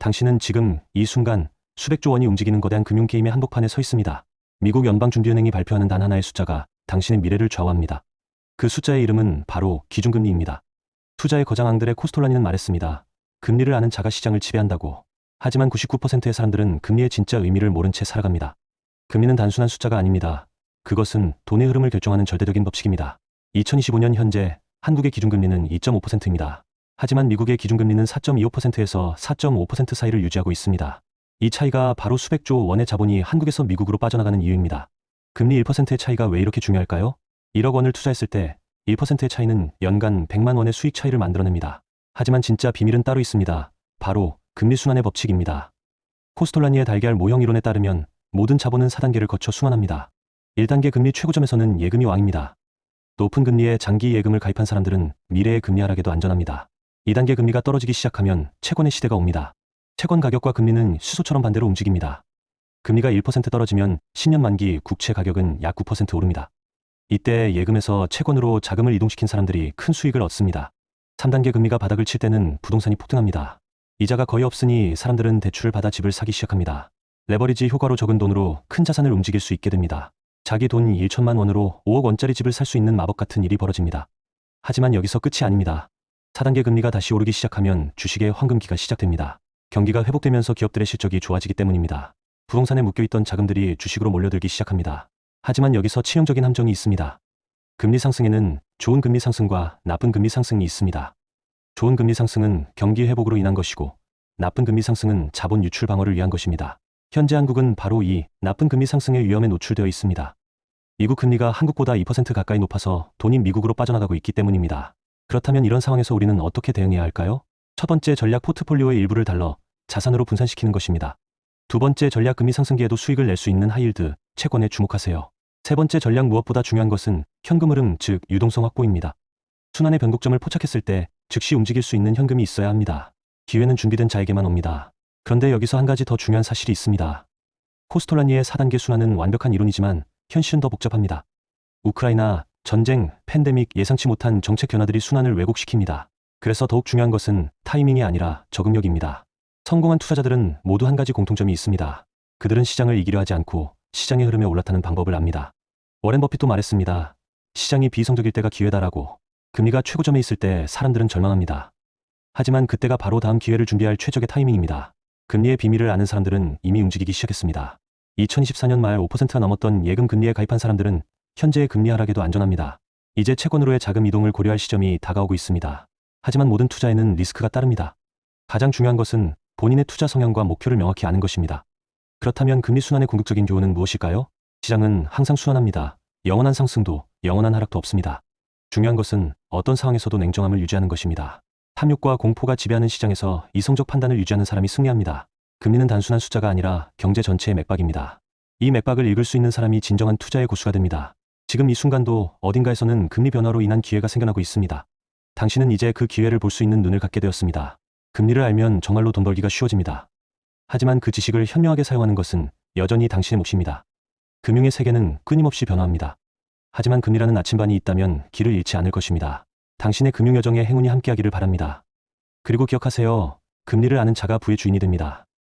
당신은 지금 이 순간 수백조 원이 움직이는 거대한 금융게임의 한복판에 서 있습니다. 미국 연방준비은행이 발표하는 단 하나의 숫자가 당신의 미래를 좌우합니다. 그 숫자의 이름은 바로 기준금리입니다. 투자의 거장앙들의 코스톨라니는 말했습니다. 금리를 아는 자가 시장을 지배한다고. 하지만 99%의 사람들은 금리의 진짜 의미를 모른 채 살아갑니다. 금리는 단순한 숫자가 아닙니다. 그것은 돈의 흐름을 결정하는 절대적인 법칙입니다. 2025년 현재 한국의 기준금리는 2.5%입니다. 하지만 미국의 기준금리는 4.25%에서 4.5% 사이를 유지하고 있습니다. 이 차이가 바로 수백조 원의 자본이 한국에서 미국으로 빠져나가는 이유입니다. 금리 1%의 차이가 왜 이렇게 중요할까요? 1억 원을 투자했을 때 1%의 차이는 연간 100만 원의 수익 차이를 만들어냅니다. 하지만 진짜 비밀은 따로 있습니다. 바로 금리 순환의 법칙입니다. 코스톨라니의 달걀 모형 이론에 따르면 모든 자본은 4단계를 거쳐 순환합니다. 1단계 금리 최고점에서는 예금이 왕입니다. 높은 금리에 장기 예금을 가입한 사람들은 미래의 금리 하락에도 안전합니다. 2단계 금리가 떨어지기 시작하면 채권의 시대가 옵니다. 채권 가격과 금리는 수소처럼 반대로 움직입니다. 금리가 1% 떨어지면 10년 만기 국채 가격은 약 9% 오릅니다. 이때 예금에서 채권으로 자금을 이동시킨 사람들이 큰 수익을 얻습니다. 3단계 금리가 바닥을 칠 때는 부동산이 폭등합니다. 이자가 거의 없으니 사람들은 대출을 받아 집을 사기 시작합니다. 레버리지 효과로 적은 돈으로 큰 자산을 움직일 수 있게 됩니다. 자기 돈 1천만 원으로 5억 원짜리 집을 살 수 있는 마법 같은 일이 벌어집니다. 하지만 여기서 끝이 아닙니다. 4단계 금리가 다시 오르기 시작하면 주식의 황금기가 시작됩니다. 경기가 회복되면서 기업들의 실적이 좋아지기 때문입니다. 부동산에 묶여있던 자금들이 주식으로 몰려들기 시작합니다. 하지만 여기서 치명적인 함정이 있습니다. 금리 상승에는 좋은 금리 상승과 나쁜 금리 상승이 있습니다. 좋은 금리 상승은 경기 회복으로 인한 것이고 나쁜 금리 상승은 자본 유출 방어를 위한 것입니다. 현재 한국은 바로 이 나쁜 금리 상승의 위험에 노출되어 있습니다. 미국 금리가 한국보다 2% 가까이 높아서 돈이 미국으로 빠져나가고 있기 때문입니다. 그렇다면 이런 상황에서 우리는 어떻게 대응해야 할까요? 첫 번째 전략 포트폴리오의 일부를 달러, 자산으로 분산시키는 것입니다. 두 번째 전략 금리 상승기에도 수익을 낼 수 있는 하이힐드, 채권에 주목하세요. 세 번째 전략 무엇보다 중요한 것은 현금 흐름, 즉 유동성 확보입니다. 순환의 변곡점을 포착했을 때 즉시 움직일 수 있는 현금이 있어야 합니다. 기회는 준비된 자에게만 옵니다. 그런데 여기서 한 가지 더 중요한 사실이 있습니다. 코스톨라니의 4단계 순환은 완벽한 이론이지만 현실은 더 복잡합니다. 우크라이나, 전쟁, 팬데믹, 예상치 못한 정책 변화들이 순환을 왜곡시킵니다. 그래서 더욱 중요한 것은 타이밍이 아니라 적응력입니다. 성공한 투자자들은 모두 한 가지 공통점이 있습니다. 그들은 시장을 이기려 하지 않고 시장의 흐름에 올라타는 방법을 압니다. 워렌 버핏도 말했습니다. 시장이 비이성적일 때가 기회다라고. 금리가 최고점에 있을 때 사람들은 절망합니다. 하지만 그때가 바로 다음 기회를 준비할 최적의 타이밍입니다. 금리의 비밀을 아는 사람들은 이미 움직이기 시작했습니다. 2024년 말 5%가 넘었던 예금 금리에 가입한 사람들은 현재의 금리 하락에도 안전합니다. 이제 채권으로의 자금 이동을 고려할 시점이 다가오고 있습니다. 하지만 모든 투자에는 리스크가 따릅니다. 가장 중요한 것은 본인의 투자 성향과 목표를 명확히 아는 것입니다. 그렇다면 금리 순환의 궁극적인 교훈은 무엇일까요? 시장은 항상 순환합니다. 영원한 상승도, 영원한 하락도 없습니다. 중요한 것은 어떤 상황에서도 냉정함을 유지하는 것입니다. 탐욕과 공포가 지배하는 시장에서 이성적 판단을 유지하는 사람이 승리합니다. 금리는 단순한 숫자가 아니라 경제 전체의 맥박입니다. 이 맥박을 읽을 수 있는 사람이 진정한 투자의 고수가 됩니다. 지금 이 순간도 어딘가에서는 금리 변화로 인한 기회가 생겨나고 있습니다. 당신은 이제 그 기회를 볼 수 있는 눈을 갖게 되었습니다. 금리를 알면 정말로 돈 벌기가 쉬워집니다. 하지만 그 지식을 현명하게 사용하는 것은 여전히 당신의 몫입니다. 금융의 세계는 끊임없이 변화합니다. 하지만 금리라는 나침반이 있다면 길을 잃지 않을 것입니다. 당신의 금융여정에 행운이 함께하기를 바랍니다. 그리고 기억하세요. 금리를 아는 자가 부의 주인이 됩니다.